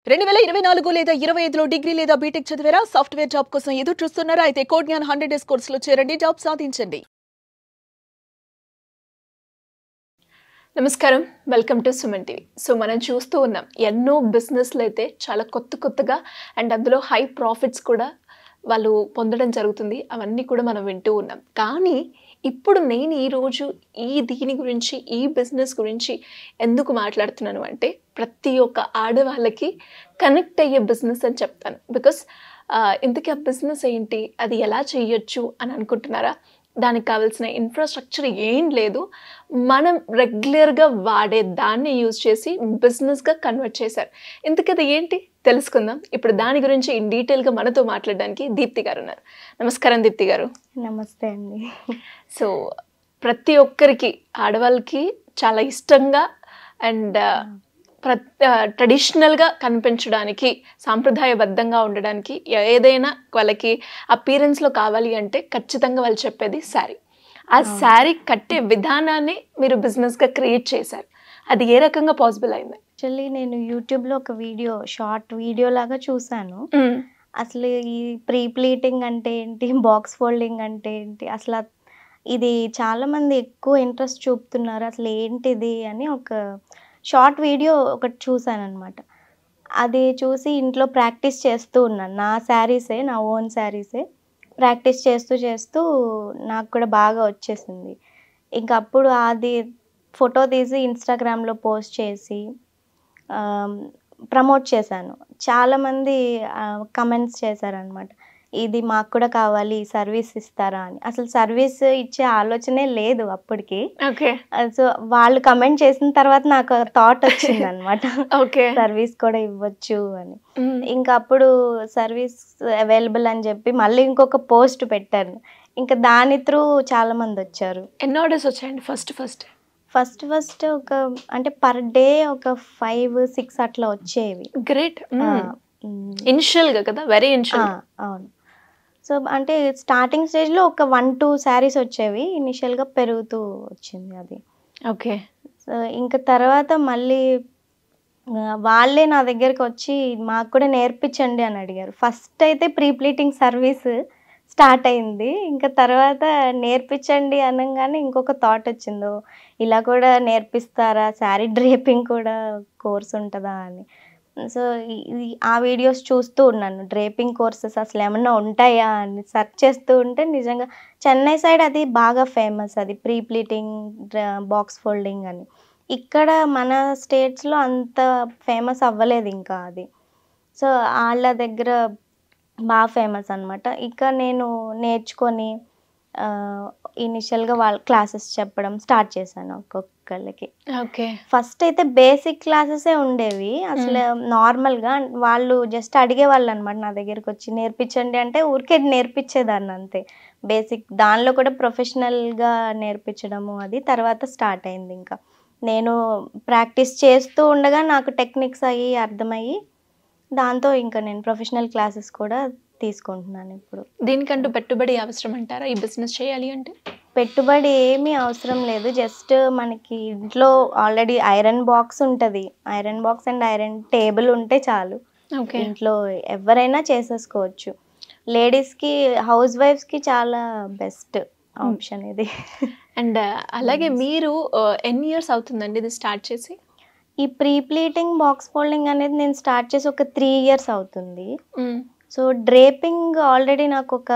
2024 లేదా 25లో డిగ్రీ లేదా బీటెక్ చదివారా? సాఫ్ట్‌వేర్ జాబ్ కోసం ఎదురు చూస్తున్నారా? అయితే కోడ్ జ్ఞాన్ 100 డేస్ కోర్సులో చేరండి, జాబ్ సాధించండి. నమస్కారం, welcome to Suman TV. So మనం చూస్తూ ఉన్నాం ఎన్నో బిజినెస్లు అయితే చాలా కొత్తగా అండ్ అందులో హై ప్రాఫిట్స్ కూడా వాళ్ళు పొందడం జరుగుతుంది. అవన్నీ కూడా మనం వింటూ ఉన్నాం. కానీ ఇప్పుడు నేను ఈరోజు దీని గురించి, ఈ బిజినెస్ గురించి ఎందుకు మాట్లాడుతున్నాను అంటే, ప్రతి ఒక్క ఆడవాళ్ళకి కనెక్ట్ అయ్యే బిజినెస్ అని చెప్తాను. బికాస్ ఇంతకీ ఆ బిజినెస్ ఏంటి, అది ఎలా చేయొచ్చు అని అనుకుంటున్నారా? దానికి కావాల్సిన ఇన్ఫ్రాస్ట్రక్చర్ ఏం లేదు. మనం రెగ్యులర్గా వాడే దాన్ని యూజ్ చేసి బిజినెస్గా కన్వర్ట్ చేశారు. ఇంతకీ అది ఏంటి తెలుసుకుందాం. ఇప్పుడు దాని గురించి ఇన్ డీటెయిల్గా మనతో మాట్లాడడానికి దీప్తి గారు ఉన్నారు. నమస్కారం దీప్తి గారు. నమస్తే అండి. సో ప్రతి ఒక్కరికి, ఆడవాళ్ళకి చాలా ఇష్టంగా అండ్ ట్రెడిషనల్గా కనిపించడానికి, సాంప్రదాయబద్ధంగా ఉండడానికి, ఏదైనా వాళ్ళకి అపీరెన్స్లో కావాలి అంటే ఖచ్చితంగా వాళ్ళు చెప్పేది శారీ. ఆ శారీ కట్టే విధానాన్ని మీరు బిజినెస్గా క్రియేట్ చేశారు. అది ఏ రకంగా పాసిబుల్ అయింది? యాక్చువల్లీ నేను యూట్యూబ్లో ఒక షార్ట్ వీడియో లాగా చూసాను. అసలు ఈ ప్రీ ప్లీటింగ్ అంటే ఏంటి, బాక్స్ ఫోల్డింగ్ అంటే ఏంటి, అసలు ఇది చాలామంది ఎక్కువ ఇంట్రెస్ట్ చూపుతున్నారు, అసలు ఏంటిది అని ఒక షార్ట్ వీడియో ఒకటి చూసాను అనమాట. అది చూసి ఇంట్లో ప్రాక్టీస్ చేస్తూ ఉన్నాను. నా ఓన్ శారీసే ప్రాక్టీస్ చేస్తూ నాకు కూడా బాగా వచ్చేసింది. ఇంక అప్పుడు అది ఫోటో తీసి ఇన్స్టాగ్రామ్లో పోస్ట్ చేసి ప్రమోట్ చేశాను. చాలామంది కమెంట్స్ చేశారనమాట, ఇది మాకు కూడా కావాలి, సర్వీస్ ఇస్తారా అని. అసలు సర్వీస్ ఇచ్చే ఆలోచనే లేదు అప్పటికి. ఓకే. సో వాళ్ళు కమెంట్ చేసిన తర్వాత నాకు థాట్ వచ్చిందనమాట, ఓకే, సర్వీస్ కూడా ఇవ్వచ్చు అని. ఇంకా అప్పుడు సర్వీస్ అవైలబుల్ అని చెప్పి మళ్ళీ ఇంకొక పోస్ట్ పెట్టాను. ఇంకా దాని త్రూ చాలామంది వచ్చారు. ఎన్ని ఆర్డర్స్ వచ్చాయండి ఫస్ట్ ఒక అంటే పర్ డే ఒక 5-6 అట్లా వచ్చేవి. గ్రేట్. ఇనిషియల్గా కదా, వెరీ ఇనిషియల్. అవును. సో అంటే స్టార్టింగ్ స్టేజ్లో ఒక 1-2 శారీస్ వచ్చేవి, ఇనిషియల్గా పెరుగుతూ వచ్చింది అది. ఓకే. సో ఇంకా తర్వాత మళ్ళీ వాళ్ళే నా దగ్గరికి వచ్చి మాకు కూడా నేర్పించండి అని అడిగారు. ఫస్ట్ అయితే ప్రీ ప్లీటింగ్ సర్వీస్ స్టార్ట్ అయింది. ఇంకా తర్వాత నేర్పించండి అనగానే ఇంకొక థాట్ వచ్చిందో, ఇలా కూడా నేర్పిస్తారా, శారీ డ్రేపింగ్ కూడా కోర్స్ ఉంటుందా అని. సో ఆ వీడియోస్ చూస్తూ ఉన్నాను, డ్రేపింగ్ కోర్సెస్ అసలు ఏమన్నా ఉంటాయా అని సెర్చ్ చేస్తూ ఉంటే నిజంగా చెన్నై సైడ్ అది బాగా ఫేమస్, అది ప్రీ ప్లీటింగ్, బాక్స్ ఫోల్డింగ్ అని. ఇక్కడ మన స్టేట్స్లో అంత ఫేమస్ అవ్వలేదు ఇంకా అది. సో వాళ్ళ దగ్గర బాగా ఫేమస్ అనమాట. ఇక నేను నేర్చుకొని ఇనిషియల్గా వాళ్ళ క్లాసెస్ చెప్పడం స్టార్ట్ చేశాను ఒక్కొక్కళ్ళకి. ఓకే. ఫస్ట్ అయితే బేసిక్ క్లాసెసే ఉండేవి. అసలు నార్మల్గా వాళ్ళు జస్ట్ అడిగేవాళ్ళు అనమాట నా దగ్గరికి వచ్చి, నేర్పించండి అంటే ఊరికే నేర్పించేదాన్ని అంతే. బేసిక్ దానిలో కూడా ప్రొఫెషనల్గా నేర్పించడము అది తర్వాత స్టార్ట్ అయింది. ఇంకా నేను ప్రాక్టీస్ చేస్తూ ఉండగా నాకు టెక్నిక్స్ అయ్యి అర్థమయ్యి, దాంతో ఇంకా నేను ప్రొఫెషనల్ క్లాసెస్ కూడా తీసుకుంటున్నాను ఇప్పుడు. దీనికంటూ పెట్టుబడి అవసరం అంటారా ఈ బిజినెస్ చేయాలి అంటే? పెట్టుబడి ఏమీ అవసరం లేదు. జస్ట్ మనకి ఇంట్లో ఆల్రెడీ ఐరన్ బాక్స్ ఉంటుంది, iron box and iron table ఉంటే చాలు. ఓకే. ఇంట్లో ఎవరైనా చేసేసుకోవచ్చు. లేడీస్కి, హౌస్ వైఫ్స్కి చాలా బెస్ట్ ఆప్షన్ ఇది. అండ్ అలాగే మీరు ఎన్ని ఇయర్స్ అవుతుందండి ఇది స్టార్ట్ చేసి? ఈ ప్రీ ప్లీటింగ్, బాక్స్ ఫోల్డింగ్ అనేది నేను స్టార్ట్ చేసి ఒక 3 years అవుతుంది. సో డ్రేపింగ్ ఆల్రెడీ నాకు ఒక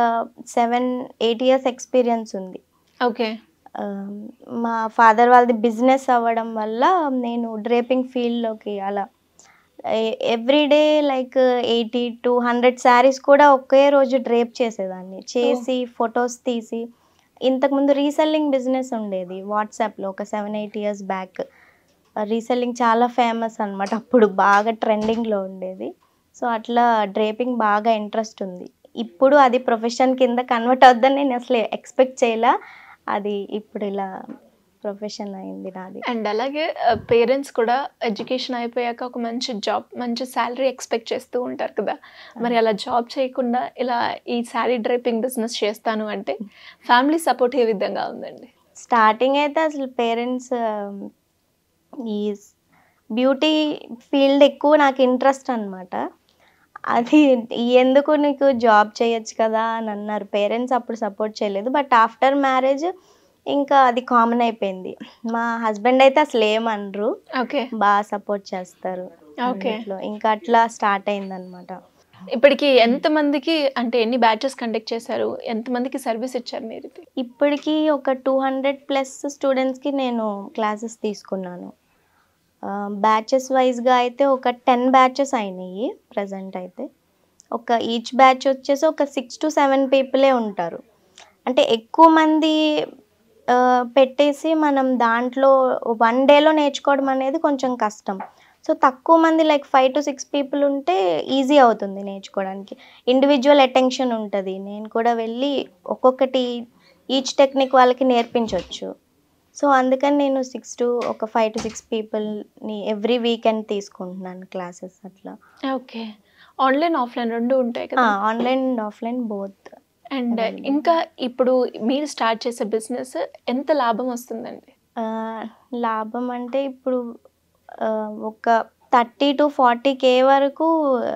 7-8 years ఎక్స్పీరియన్స్ ఉంది. ఓకే. మా ఫాదర్ వాళ్ళది బిజినెస్ అవ్వడం వల్ల నేను డ్రేపింగ్ ఫీల్డ్లోకి అలా ఎవ్రీడే లైక్ 80-100 శారీస్ కూడా ఒకే రోజు డ్రేప్ చేసేదాన్ని, చేసి ఫొటోస్ తీసి. ఇంతకుముందు రీసెల్లింగ్ బిజినెస్ ఉండేది వాట్సాప్లో ఒక 7-8 years బ్యాక్. రీసెల్లింగ్ చాలా ఫేమస్ అనమాట, అప్పుడు బాగా ట్రెండింగ్లో ఉండేది. సో అట్లా డ్రేపింగ్ బాగా ఇంట్రెస్ట్ ఉంది. ఇప్పుడు అది ప్రొఫెషన్ కింద కన్వర్ట్ అవుద్దని నేను అసలు ఎక్స్పెక్ట్ చేయలే. అది ఇప్పుడు ఇలా ప్రొఫెషన్ అయింది నాది. అండ్ అలాగే పేరెంట్స్ కూడా ఎడ్యుకేషన్ అయిపోయాక ఒక మంచి జాబ్, మంచి శాలరీ ఎక్స్పెక్ట్ చేస్తూ ఉంటారు కదా. మరి అలా జాబ్ చేయకుండా ఇలా ఈ శారీ డ్రేపింగ్ బిజినెస్ చేస్తాను అంటే ఫ్యామిలీ సపోర్ట్ ఏ విధంగా ఉందండి? స్టార్టింగ్ అయితే అసలు పేరెంట్స్ ఈ బ్యూటీ ఫీల్డ్ ఎక్కువ నాకు ఇంట్రెస్ట్ అనమాట. అది ఎందుకు నీకు జాబ్ చేయొచ్చు కదా అని అన్నారు పేరెంట్స్. అప్పుడు సపోర్ట్ చేయలేదు. బట్ ఆఫ్టర్ మ్యారేజ్ ఇంకా అది కామన్ అయిపోయింది. మా హస్బెండ్ అయితే అసలు ఏమనరు, ఓకే. బాగా సపోర్ట్ చేస్తారు. ఓకే. ఇంకా అట్లా స్టార్ట్ అయిందనమాట. ఇప్పటికి ఎంతమందికి అంటే ఎన్ని బ్యాచెస్ కండక్ట్ చేశారు, ఎంతమందికి సర్వీస్ ఇచ్చారు మీరు? ఇప్పటికి ఒక 200+ స్టూడెంట్స్కి నేను క్లాసెస్ తీసుకున్నాను. బ్యాచెస్ వైజ్గా అయితే ఒక 10 బ్యాచెస్ అయినాయి ప్రజెంట్ అయితే. ఈచ్ బ్యాచ్ వచ్చేసి ఒక 6 to 7 పీపులే ఉంటారు. అంటే ఎక్కువ మంది పెట్టేసి మనం దాంట్లో 1 డేలో నేర్చుకోవడం అనేది కొంచెం కష్టం. సో తక్కువ మంది లైక్ 5 to 6 పీపుల్ ఉంటే ఈజీ అవుతుంది నేర్చుకోవడానికి. ఇండివిజువల్ అటెన్షన్ ఉంటుంది. నేను కూడా వెళ్ళి ఒక్కొక్కటి ఈచ్ టెక్నిక్ వాళ్ళకి నేర్పించవచ్చు. సో అందుకని నేను 5 to 6 పీపుల్ని ఎవ్రీ వీకెండ్ తీసుకుంటున్నాను క్లాసెస్ అట్లా. ఓకే. ఆన్లైన్ ఆఫ్లైన్ 2 ఉంటాయి కదా? Online and offline both. And ఇంకా ఇప్పుడు మీరు స్టార్ట్ చేసే బిజినెస్ ఎంత లాభం వస్తుందండి? లాభం అంటే ఇప్పుడు ఒక 30 to 40K వరకు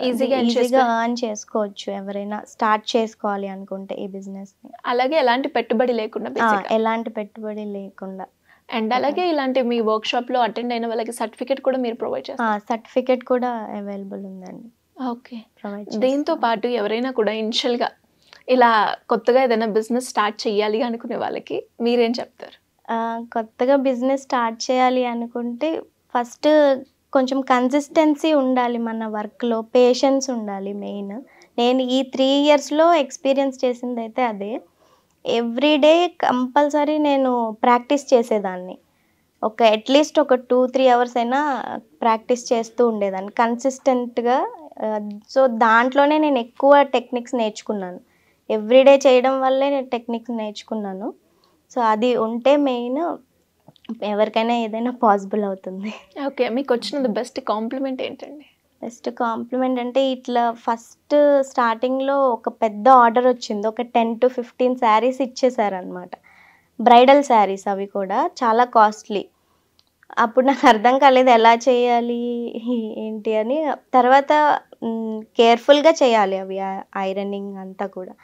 ఈజీగా ఎర్న్ చేసుకోవచ్చు ఎవరైనా స్టార్ట్ చేసుకోవాలి అనుకుంటే ఈ బిజినెస్ని. అలాగే ఎలాంటి పెట్టుబడి లేకుండా ఎలాంటి పెట్టుబడి లేకుండా. అండ్ అలాగే ఇలాంటి మీ వర్క్షాప్లో అటెండ్ అయిన వాళ్ళకి సర్టిఫికేట్ కూడా మీరు ప్రొవైడ్ చేస్తారు? సర్టిఫికేట్ కూడా అవైలబుల్ ఉందండి. ఓకే. దీంతో పాటు ఎవరైనా కూడా ఇనిషియల్గా ఇలా కొత్తగా ఏదైనా బిజినెస్ స్టార్ట్ చేయాలి అనుకునే వాళ్ళకి మీరేం చెప్తారు? కొత్తగా బిజినెస్ స్టార్ట్ చేయాలి అనుకుంటే ఫస్ట్ కొంచెం కన్సిస్టెన్సీ ఉండాలి మన వర్క్లో, పేషెన్స్ ఉండాలి మెయిన్. నేను ఈ 3 yearsలో ఎక్స్పీరియన్స్ చేసింది అయితే అదే. ఎవ్రీడే కంపల్సరీ నేను ప్రాక్టీస్ చేసేదాన్ని. అట్లీస్ట్ ఒక 2-3 అవర్స్ అయినా ప్రాక్టీస్ చేస్తూ ఉండేదాన్ని కన్సిస్టెంట్గా. సో దాంట్లోనే నేను ఎక్కువ టెక్నిక్స్ నేర్చుకున్నాను. ఎవ్రీడే చేయడం వల్లే నేను టెక్నిక్స్ నేర్చుకున్నాను. సో అది ఉంటే మెయిన్ ఎవరికైనా ఏదైనా పాసిబుల్ అవుతుంది. ఓకే. మీకు వచ్చిన బెస్ట్ కాంప్లిమెంట్ ఏంటండి? బెస్ట్ కాంప్లిమెంట్ అంటే ఇట్లా ఫస్ట్ స్టార్టింగ్లో ఒక పెద్ద ఆర్డర్ వచ్చింది. ఒక 10 to 15 శారీస్ ఇచ్చేసారనమాట. బ్రైడల్ శారీస్, అవి కూడా చాలా కాస్ట్లీ. అప్పుడు నాకు అర్థం కాలేదు ఎలా చేయాలి ఏంటి అని. తర్వాత కేర్ఫుల్గా చేయాలి అవి, ఐరనింగ్ అంతా కూడా.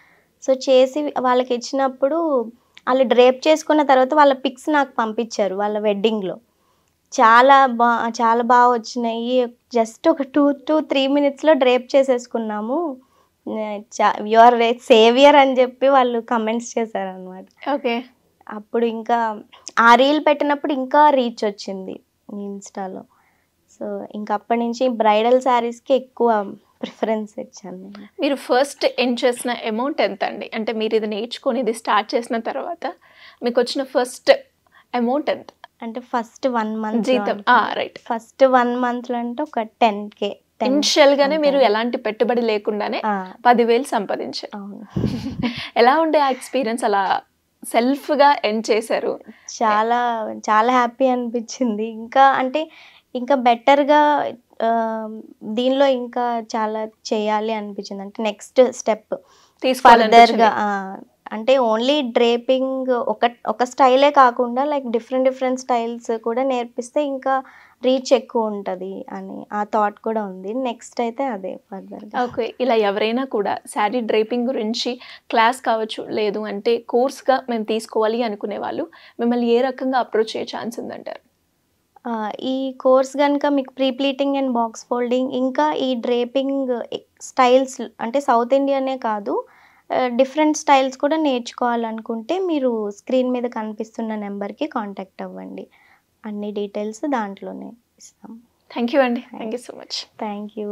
సో చేసి వాళ్ళకి ఇచ్చినప్పుడు వాళ్ళు డ్రేప్ చేసుకున్న తర్వాత వాళ్ళ పిక్స్ నాకు పంపించారు వాళ్ళ వెడ్డింగ్లో. చాలా బాగా వచ్చినాయి. జస్ట్ ఒక 2 to 3 minutesలో డ్రేప్ చేసేసుకున్నాము, యు ఆర్ సేవియర్ అని చెప్పి వాళ్ళు కమెంట్స్ చేశారనమాట. ఓకే. అప్పుడు ఇంకా ఆ రీల్ పెట్టినప్పుడు ఇంకా రీచ్ వచ్చింది ఇన్స్టాలో. సో ఇంకా అప్పటి నుంచి బ్రైడల్ శారీస్కి ఎక్కువ ప్రిఫరెన్స్ ఇచ్చాను. మీరు ఫస్ట్ ఎర్న్ చేసిన అమౌంట్ ఎంత అండి? అంటే మీరు ఇది నేర్చుకొని ఇది స్టార్ట్ చేసిన తర్వాత మీకు వచ్చిన ఫస్ట్ అమౌంట్ ఎంత? అంటే ఫస్ట్ 1 month జీతం. రైట్. ఫస్ట్ 1 monthలో అంటే ఒక 10K. ఇనిషియల్గానే మీరు ఎలాంటి పెట్టుబడి లేకుండానే 10,000 సంపాదించారు. అవును. ఎలా ఉండే ఆ ఎక్స్పీరియన్స్? అలా సెల్ఫ్గా ఎర్న్ చేశారు. చాలా చాలా హ్యాపీ అనిపించింది. ఇంకా బెటర్గా దీనిలో ఇంకా చాలా చేయాలి అనిపించింది. అంటే నెక్స్ట్ స్టెప్ ఫర్దర్గా అంటే ఓన్లీ డ్రేపింగ్ ఒక స్టైలే కాకుండా లైక్ డిఫరెంట్ స్టైల్స్ కూడా నేర్పిస్తే ఇంకా రీచ్ ఎక్కువ ఉంటుంది అని ఆ థాట్ కూడా ఉంది. నెక్స్ట్ అయితే అదే ఫర్దర్గా. ఓకే. ఇలా ఎవరైనా కూడా శారీ డ్రేపింగ్ గురించి క్లాస్ కావచ్చు, లేదు అంటే కోర్స్గా మేము తీసుకోవాలి అనుకునే వాళ్ళు మిమ్మల్ని ఏ రకంగా అప్రోచ్ అయ్యే ఛాన్స్ ఉందంటారు? ఈ కోర్స్ కనుక మీకు pre pleating and box folding, ఇంకా ఈ డ్రేపింగ్ స్టైల్స్ అంటే సౌత్ ఇండియానే కాదు డిఫరెంట్ స్టైల్స్ కూడా నేర్చుకోవాలనుకుంటే మీరు స్క్రీన్ మీద కనిపిస్తున్న నెంబర్కి కాంటాక్ట్ అవ్వండి. అన్ని డీటెయిల్స్ దాంట్లోనే ఇస్తాం. థ్యాంక్ యూ అండి. Thank you so much. Thank you.